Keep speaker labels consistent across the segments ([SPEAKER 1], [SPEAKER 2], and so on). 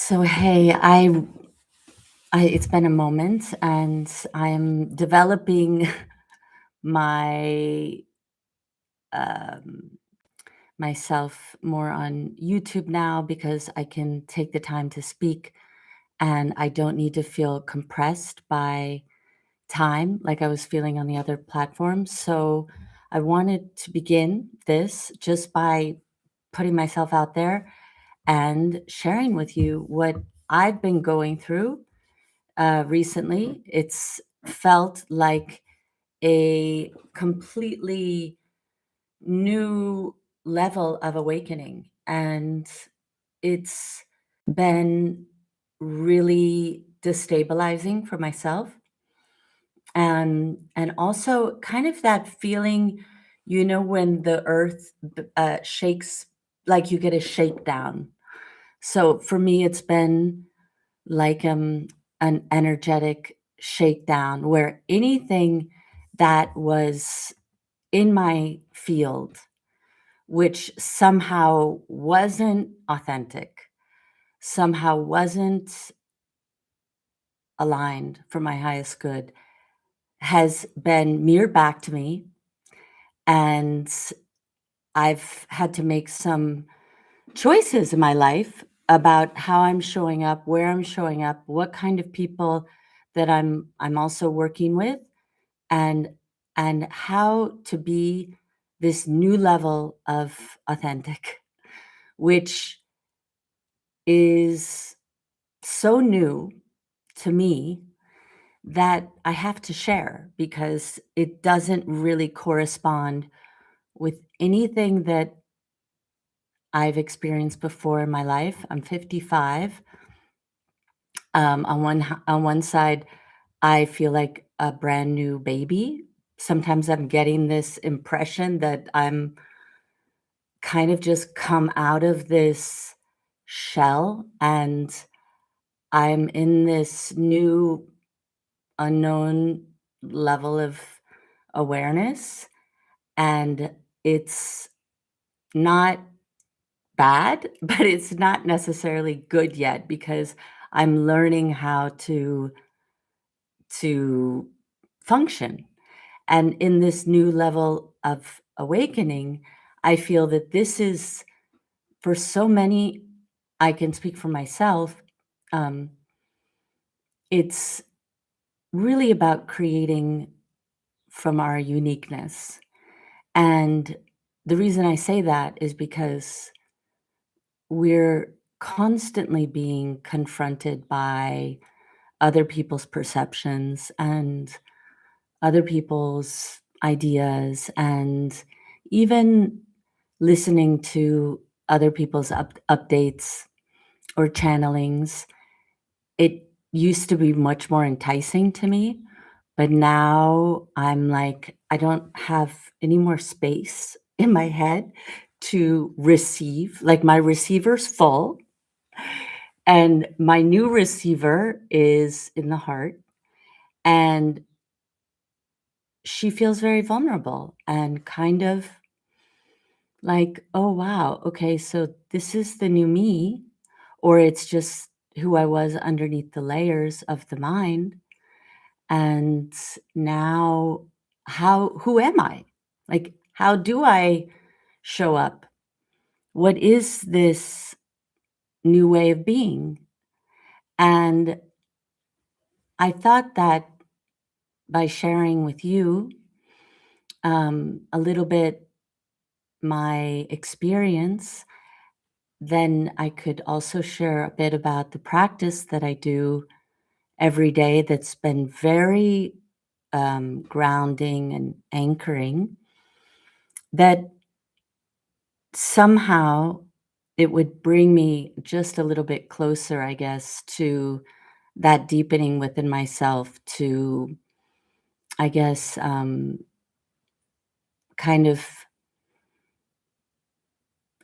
[SPEAKER 1] So hey, it's been a moment, and I'm developing my um, myself more on YouTube now because I can take the time to speak, and I don't need to feel compressed by time like I was feeling on the other platforms. So I wanted to begin this just by putting myself out there and sharing with you what I've been going through recently. It's felt like a completely new level of awakening, and it's been really destabilizing for myself, and also kind of that feeling, when the earth shakes, like you get a shakedown. So for me, it's been like an energetic shakedown where anything that was in my field, which somehow wasn't authentic, somehow wasn't aligned for my highest good, has been mirrored back to me. And I've had to make some choices in my life about how I'm showing up, where I'm showing up, what kind of people that I'm also working with, and and how to be this new level of authentic, which is so new to me that I have to share because it doesn't really correspond with anything that I've experienced before in my life. I'm 55. On one side, I feel like a brand new baby. Sometimes I'm getting this impression that I'm kind of just come out of this shell, and I'm in this new unknown level of awareness, and it's not bad, but it's not necessarily good yet because I'm learning how to function. And in this new level of awakening, I feel that this is for so many. I can speak for myself. um, it's really about creating from our uniqueness. And the reason I say that is because we're constantly being confronted by other people's perceptions and other people's ideas, and even listening to other people's updates or channelings. It used to be much more enticing to me, but now I'm like, I don't have any more space in my head to receive. Like, my receiver's full, and my new receiver is in the heart, and she feels very vulnerable and kind of like, "Oh, wow, okay, so this is the new me," or it's just who I was underneath the layers of the mind, and now who am I? Like, how do I show up? What is this new way of being? And I thought that by sharing with you, a little bit my experience, then I could also share a bit about the practice that I do every day that's been very grounding and anchoring, that somehow it would bring me just a little bit closer, I guess, to that deepening within myself, to, I guess, kind of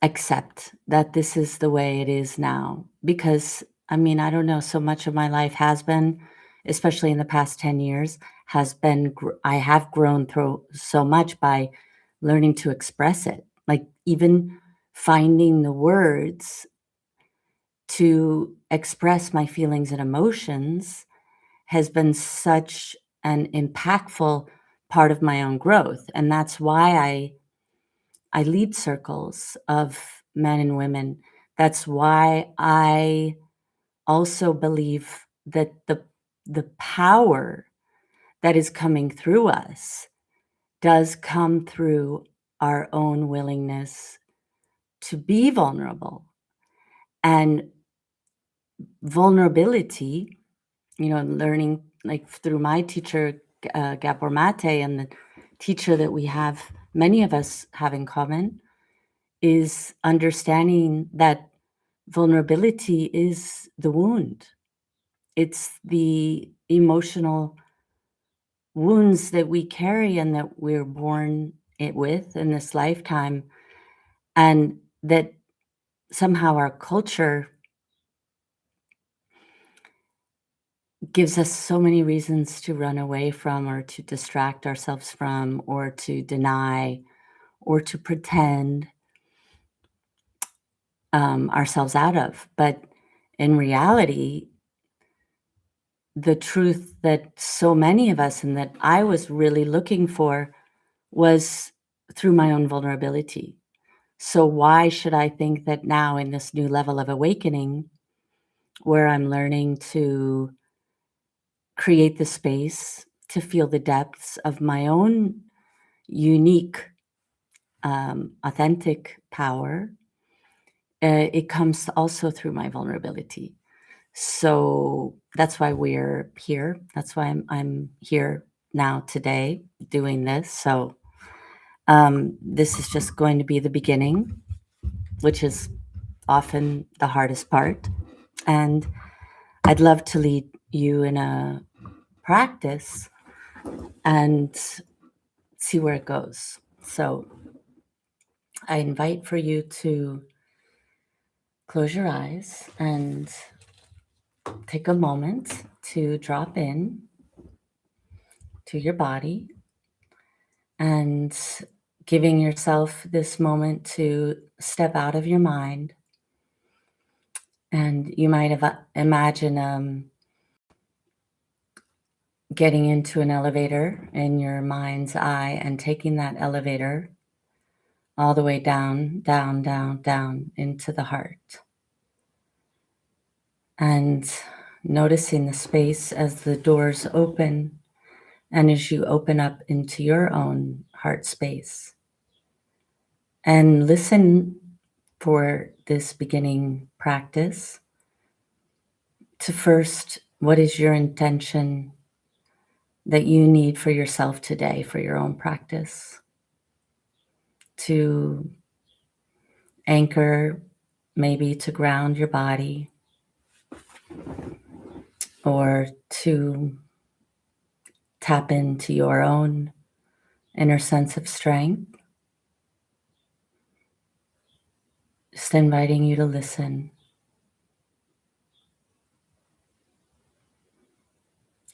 [SPEAKER 1] accept that this is the way it is now. Because, I mean, I don't know, so much of my life has been, especially in the past 10 years, has been, I have grown through so much by learning to express it. Like, even finding the words to express my feelings and emotions has been such an impactful part of my own growth. And that's why I lead circles of men and women. That's why I also believe that the power that is coming through us does come through our own willingness to be vulnerable. And vulnerability, learning like through my teacher, Gabor Mate, and the teacher that we have, many of us have in common, is understanding that vulnerability is the wound. It's the emotional wounds that we carry and that we're born with in this lifetime, and that somehow our culture gives us so many reasons to run away from, or to distract ourselves from, or to deny, or to pretend ourselves out of. But in reality, the truth that so many of us, and that I was really looking for, was through my own vulnerability. So why should I think that now, in this new level of awakening, where I'm learning to create the space to feel the depths of my own unique, authentic power, it comes also through my vulnerability. So that's why we're here. That's why I'm here now today doing this. So this is just going to be the beginning, which is often the hardest part. And I'd love to lead you in a practice and see where it goes. So I invite for you to close your eyes and take a moment to drop in to your body, and giving yourself this moment to step out of your mind. And you might have imagine getting into an elevator in your mind's eye and taking that elevator all the way down, down, down, down into the heart. And noticing the space as the doors open, and as you open up into your own heart space. And listen for this beginning practice to first, what is your intention that you need for yourself today, for your own practice? To anchor, maybe to ground your body, or to tap into your own inner sense of strength. Just inviting you to listen.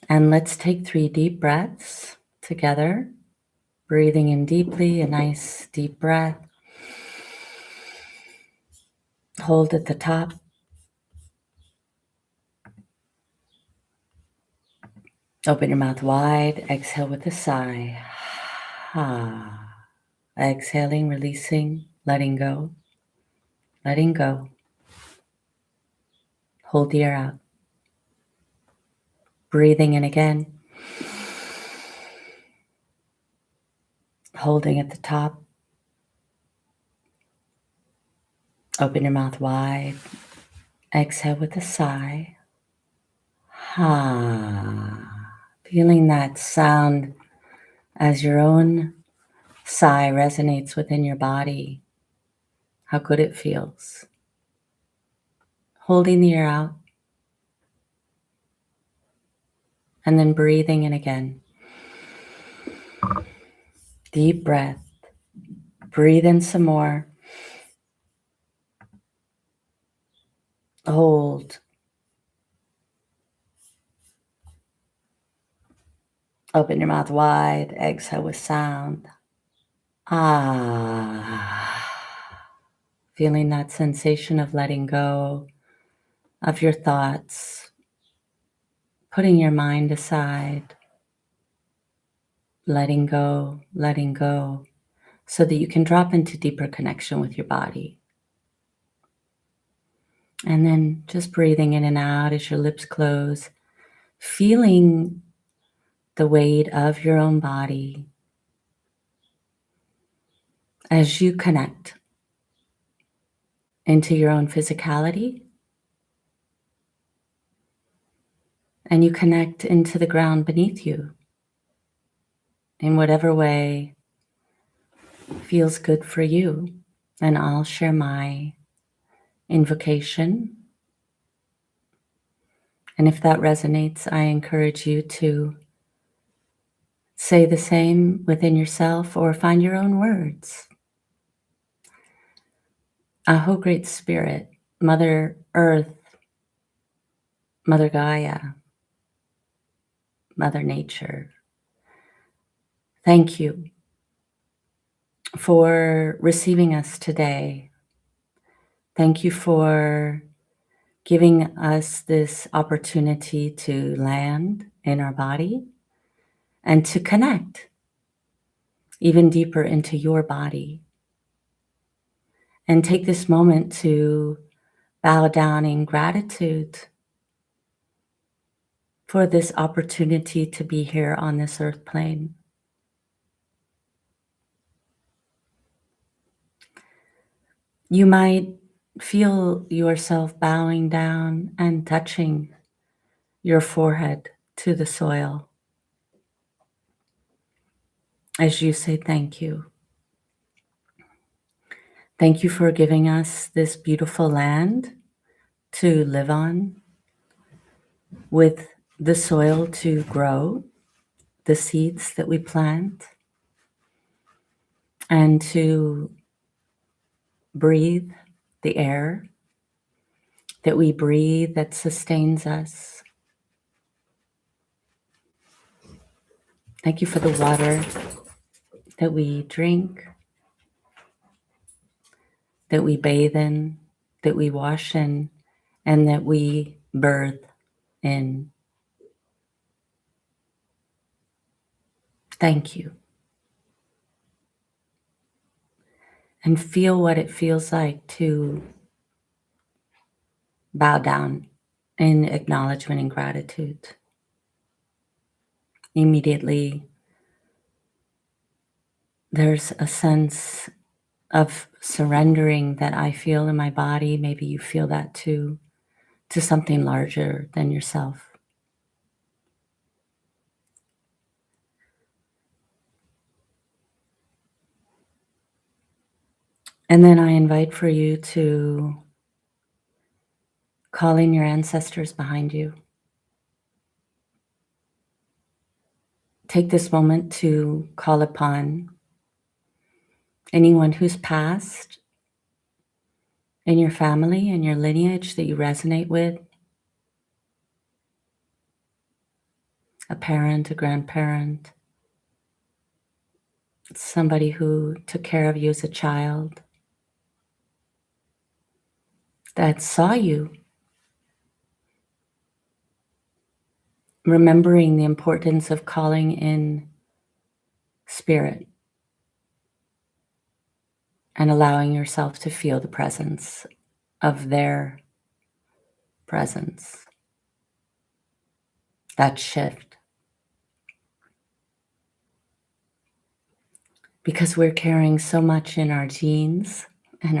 [SPEAKER 1] And let's take 3 deep breaths together, breathing in deeply, a nice deep breath. Hold at the top. Open your mouth wide. Exhale with a sigh. Exhaling, releasing, letting go. Letting go. Hold the air out. Breathing in again. Holding at the top. Open your mouth wide. Exhale with a sigh. Feeling that sound as your own sigh resonates within your body. How good it feels. Holding the air out. And then breathing in again. Deep breath. Breathe in some more. Hold. Open your mouth wide. Exhale with sound. Feeling that sensation of letting go, of your thoughts, putting your mind aside, letting go, so that you can drop into deeper connection with your body. And then just breathing in and out as your lips close, feeling the weight of your own body as you connect into your own physicality, and you connect into the ground beneath you in whatever way feels good for you. And I'll share my invocation. And if that resonates, I encourage you to say the same within yourself or find your own words. Aho, Great Spirit, Mother Earth, Mother Gaia, Mother Nature, thank you for receiving us today. Thank you for giving us this opportunity to land in our body and to connect even deeper into your body. And take this moment to bow down in gratitude for this opportunity to be here on this earth plane. You might feel yourself bowing down and touching your forehead to the soil as you say thank you. Thank you for giving us this beautiful land to live on, with the soil to grow the seeds that we plant, and to breathe the air that we breathe that sustains us. Thank you for the water that we drink, that we bathe in, that we wash in, and that we birth in. Thank you. And feel what it feels like to bow down in acknowledgement and gratitude. Immediately, there's a sense of surrendering that I feel in my body. Maybe you feel that too, to something larger than yourself. And then I invite for you to call in your ancestors behind you. Take this moment to call upon anyone who's passed in your family and your lineage that you resonate with. A parent, a grandparent, somebody who took care of you as a child, that saw you. Remembering the importance of calling in spirit and allowing yourself to feel the presence of their presence. That shift. Because we're carrying so much in our genes, in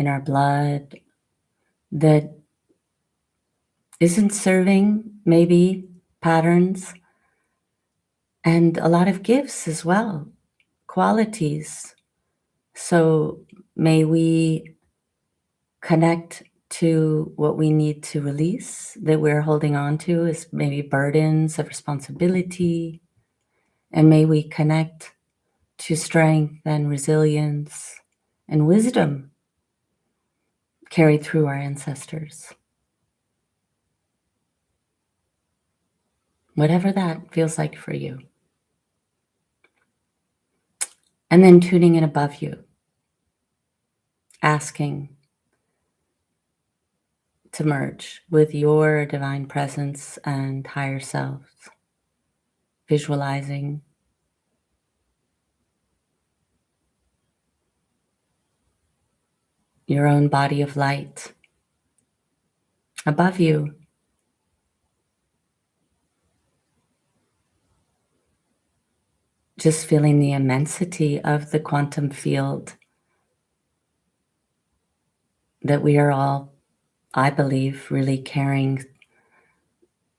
[SPEAKER 1] our blood, that isn't serving maybe patterns, and a lot of gifts as well, qualities. So may we connect to what we need to release, that we're holding on to is maybe burdens of responsibility, and may we connect to strength and resilience and wisdom carried through our ancestors. Whatever that feels like for you. And then tuning in above you, asking to merge with your divine presence and higher self, visualizing your own body of light above you. Just feeling the immensity of the quantum field that we are all, I believe, really carrying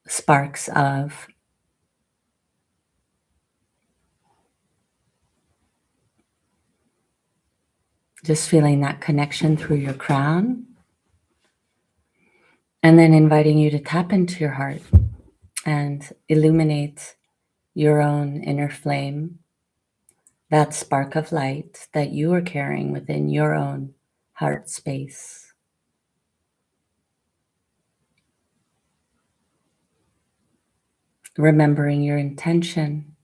[SPEAKER 1] sparks of. Just feeling that connection through your crown, and then inviting you to tap into your heart and illuminate your own inner flame, that spark of light that you are carrying within your own heart space. Remembering your intention,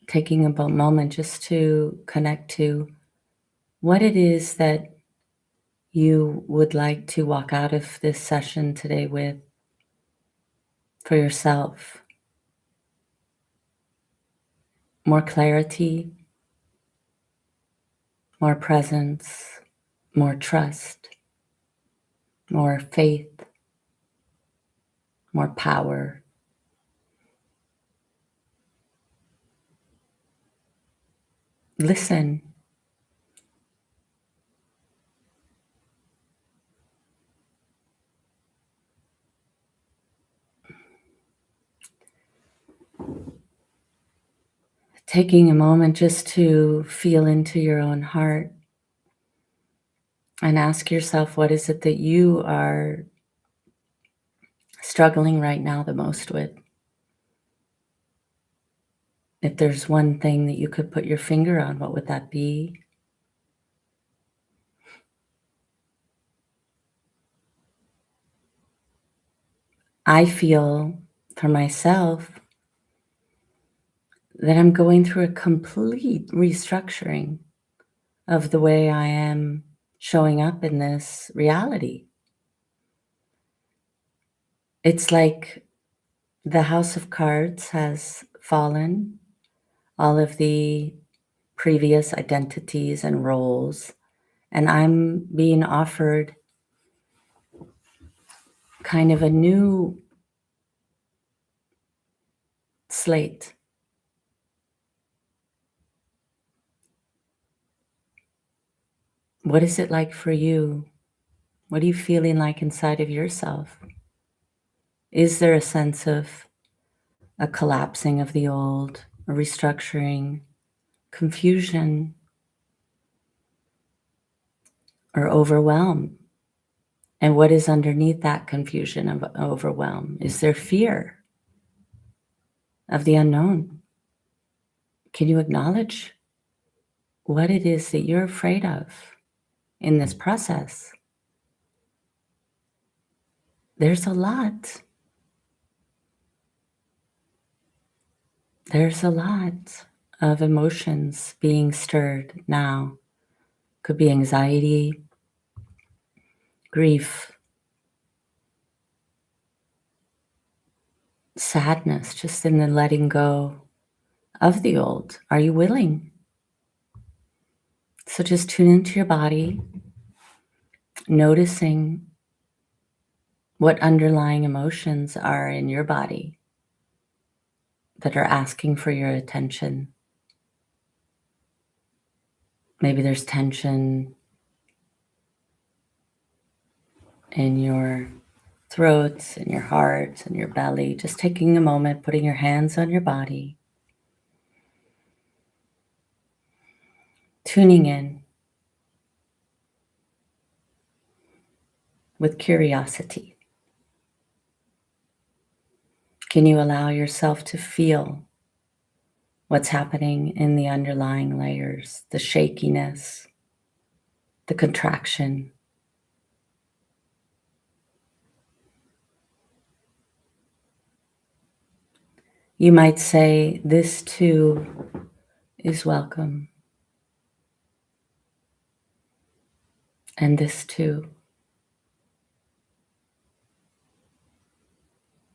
[SPEAKER 1] taking a moment just to connect to what it is that you would like to walk out of this session today with for yourself. More clarity, more presence, more trust, more faith, more power. Listen. Taking a moment just to feel into your own heart and ask yourself, what is it that you are struggling right now the most with? If there's one thing that you could put your finger on, what would that be? I feel for myself that I'm going through a complete restructuring of the way I am showing up in this reality. It's like the house of cards has fallen, all of the previous identities and roles, and I'm being offered kind of a new slate. What is it like for you? What are you feeling like inside of yourself? Is there a sense of a collapsing of the old, a restructuring, confusion, or overwhelm? And what is underneath that confusion of overwhelm? Is there fear of the unknown? Can you acknowledge what it is that you're afraid of in this process? There's a lot. There's a lot of emotions being stirred now. Could be anxiety, grief, sadness, just in the letting go of the old. Are you willing? So just tune into your body, noticing what underlying emotions are in your body that are asking for your attention. Maybe there's tension in your throat, in your heart, in your belly. Just taking a moment, putting your hands on your body, tuning in with curiosity. Can you allow yourself to feel what's happening in the underlying layers, the shakiness, the contraction? You might say, this too is welcome, and this too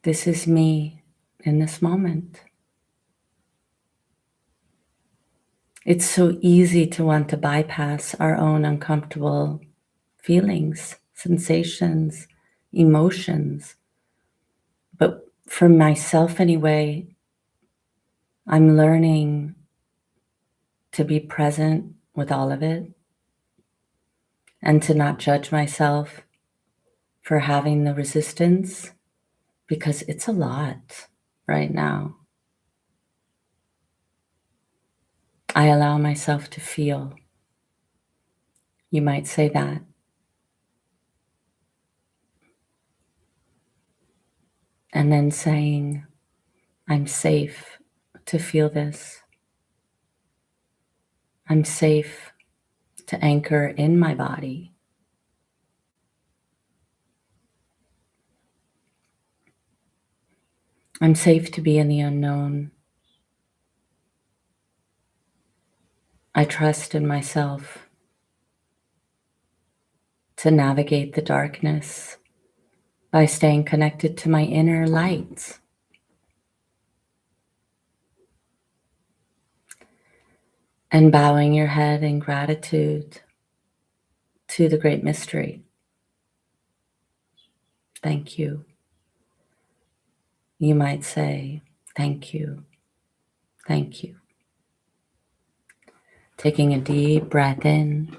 [SPEAKER 1] This is me in this moment. It's so easy to want to bypass our own uncomfortable feelings, sensations, emotions. But for myself, anyway, I'm learning to be present with all of it and to not judge myself for having the resistance, because it's a lot right now. I allow myself to feel. You might say that. And then saying, I'm safe to feel this. I'm safe to anchor in my body. I'm safe to be in the unknown. I trust in myself to navigate the darkness by staying connected to my inner light. And bowing your head in gratitude to the great mystery. Thank you. You might say, thank you, thank you. Taking a deep breath in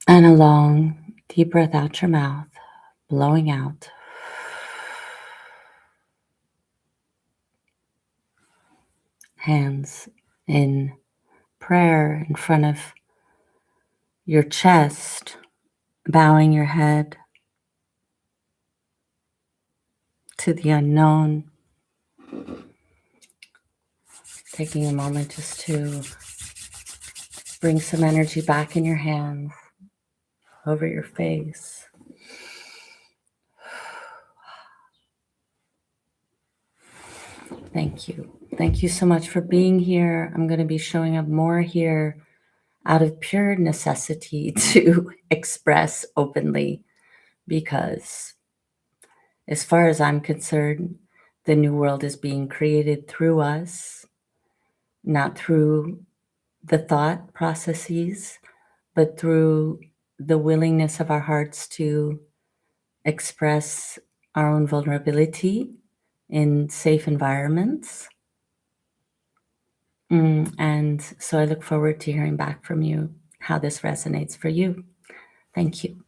[SPEAKER 1] and a long, deep breath out your mouth, blowing out. Hands in prayer in front of your chest, bowing your head to the unknown. Taking a moment just to bring some energy back in your hands, over your face. Thank you. Thank you so much for being here. I'm going to be showing up more here out of pure necessity to express openly, because as far as I'm concerned, the new world is being created through us, not through the thought processes, but through the willingness of our hearts to express our own vulnerability in safe environments. And so I look forward to hearing back from you how this resonates for you. Thank you.